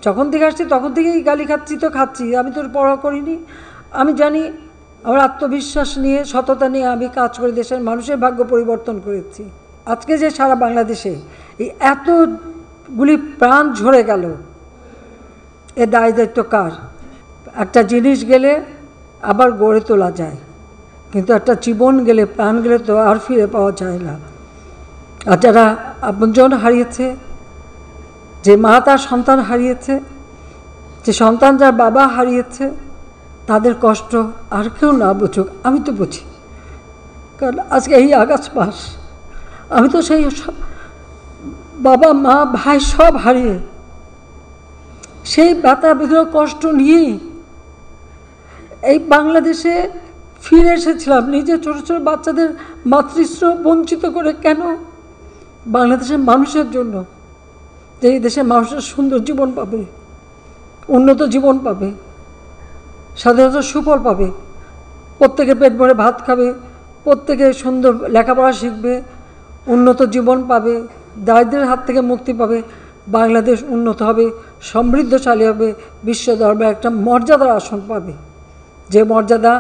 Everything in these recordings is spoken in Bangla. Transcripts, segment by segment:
যখন থেকে আসছি তখন থেকেই গালি খাচ্ছি তো খাচ্ছি, আমি তো পড়া করিনি। আমি জানি আমার আত্মবিশ্বাস নিয়ে, সততা নিয়ে আমি কাজ করে দেশের মানুষের ভাগ্য পরিবর্তন করেছি। আজকে যে সারা বাংলাদেশে এই এতগুলি প্রাণ ঝরে গেল, এ দায় দায়িত্ব কার? একটা জিনিস গেলে আবার গড়ে তোলা যায়, কিন্তু একটা জীবন গেলে, প্রাণ গেলে তো আর ফিরে পাওয়া যায় না। আর যারা আপনজন হারিয়েছে, যে মা তার সন্তান হারিয়েছে, যে সন্তান যার বাবা হারিয়েছে, তাদের কষ্ট আর কেউ না বুঝুক, আমি তো বুঝি। কারণ আজকে এই আগস্ট মাস আমি তো সেই বাবা মা ভাই সব হারিয়ে সেই ব্যথা বেদনা কষ্ট নিয়েই এই বাংলাদেশে ফিরে এসেছিলাম। নিজের ছোটো ছোটো বাচ্চাদের মাতৃস্নেহ বঞ্চিত করে, কেন? বাংলাদেশের মানুষের জন্য, যে এই দেশের মানুষের সুন্দর জীবন পাবে, উন্নত জীবন পাবে, স্বাধীনতার সুফল পাবে, প্রত্যেকে পেট ভরে ভাত খাবে, প্রত্যেকে সুন্দর লেখাপড়া শিখবে, উন্নত জীবন পাবে, দারিদ্র্যের হাত থেকে মুক্তি পাবে, বাংলাদেশ উন্নত হবে, সমৃদ্ধশালী হবে, বিশ্ব দরবারে একটা মর্যাদার আসন পাবে। যে মর্যাদা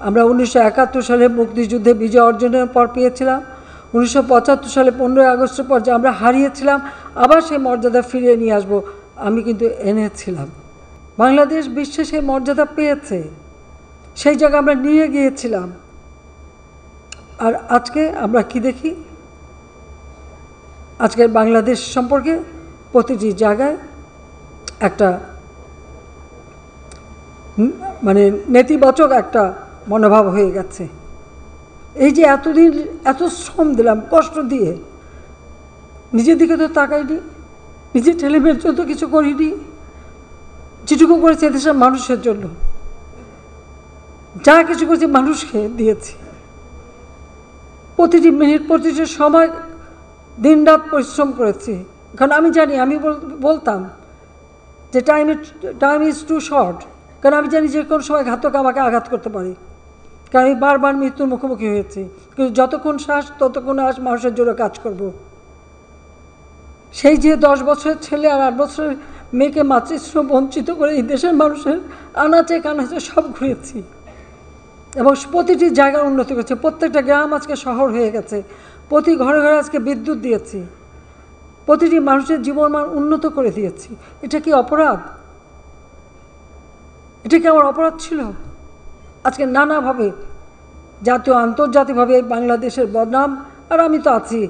আমরা 1971 সালে মুক্তিযুদ্ধে বিজয় অর্জনের পর পেয়েছিলাম, 1975 সালে 15ই আগস্টের পর যে আমরা হারিয়েছিলাম, আবার সেই মর্যাদা ফিরিয়ে নিয়ে আসবো, আমি কিন্তু এনেছিলাম। বাংলাদেশ বিশ্বে সেই মর্যাদা পেয়েছে, সেই জায়গায় আমরা নিয়ে গিয়েছিলাম। আর আজকে আমরা কি দেখি? আজকের বাংলাদেশ সম্পর্কে প্রতিটি জায়গায় একটা মানে নেতিবাচক একটা মনোভাব হয়ে গেছে। এই যে এতদিন এত শ্রম দিলাম, কষ্ট দিয়ে, নিজের দিকে তো তাকাইনি, নিজের ছেলেমেয়ের জন্য তো কিছু করিনি, যেটুকু করেছে দেশের মানুষের জন্য, যা কিছু করেছি মানুষকে দিয়েছি। প্রতিটি মিনিট, প্রতিটি সময় দিন রাত পরিশ্রম করেছি। কারণ আমি জানি, আমি বলতাম যে টাইম ইজ টু শর্ট, কারণ আমি জানি যে কোনো সময় ঘাতক আমাকে আঘাত করতে পারে, কারণ আমি বারবার মৃত্যুর মুখোমুখি হয়েছি। কিন্তু যতক্ষণ শ্বাস ততক্ষণ মানুষের জন্য কাজ করব। সেই যে 10 বছরের ছেলে আর 8 বছরের মেয়েকে মাতৃস্নেহ বঞ্চিত করে এই দেশের মানুষের আনাচে কানাচে সব ঘুরেছি এবং প্রতিটি জায়গার উন্নতি করেছে। প্রত্যেকটা গ্রাম আজকে শহর হয়ে গেছে, প্রতি ঘরে ঘরে আজকে বিদ্যুৎ দিয়েছি, প্রতিটি মানুষের জীবনমান উন্নত করে দিয়েছি। এটা কি অপরাধ? এটা কি আমার অপরাধ ছিল? আজকে নানাভাবে জাতীয় আন্তর্জাতিকভাবে বাংলাদেশের বদনাম, আর আমি তো আছি।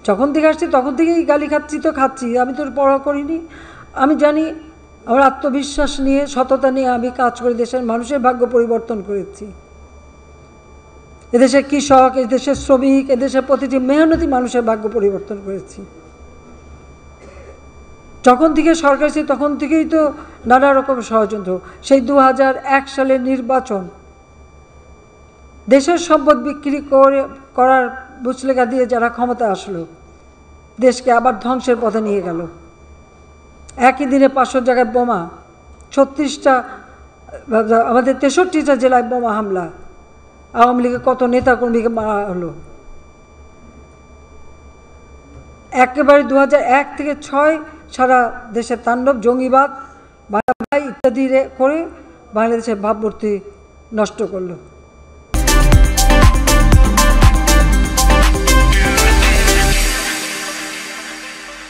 যখন থেকে আসছি তখন থেকেই গালি খাচ্ছি তো খাচ্ছি, আমি তো পড়া করিনি। আমি জানি আমার আত্মবিশ্বাস নিয়ে, সততা নিয়ে আমি কাজ করে দেশের মানুষের ভাগ্য পরিবর্তন করেছি। এদেশের কৃষক, এদেশের শ্রমিক, এদেশের প্রতিটি মেহনতি মানুষের ভাগ্য পরিবর্তন করেছি। যখন থেকে সরকার ছিল তখন থেকেই তো নানা রকম ষড়যন্ত্র। সেই 2001 সালের নির্বাচন, দেশের সম্পদ বিক্রি করার বুচলেখা দিয়ে যারা ক্ষমতা আসলো, দেশকে আবার ধ্বংসের পথে নিয়ে গেল। একই দিনে 500 জায়গায় বোমা, 36টা, আমাদের 63টা জেলায় বোমা হামলা, আওয়ামী লীগের কত নেতাকর্মীকে মারা হলো। একেবারে 2001 থেকে 6 সারা দেশে তাণ্ডব, জঙ্গিবাদ, ভাই ইত্যাদি করে বাংলাদেশের ভাবমূর্তি নষ্ট করলো।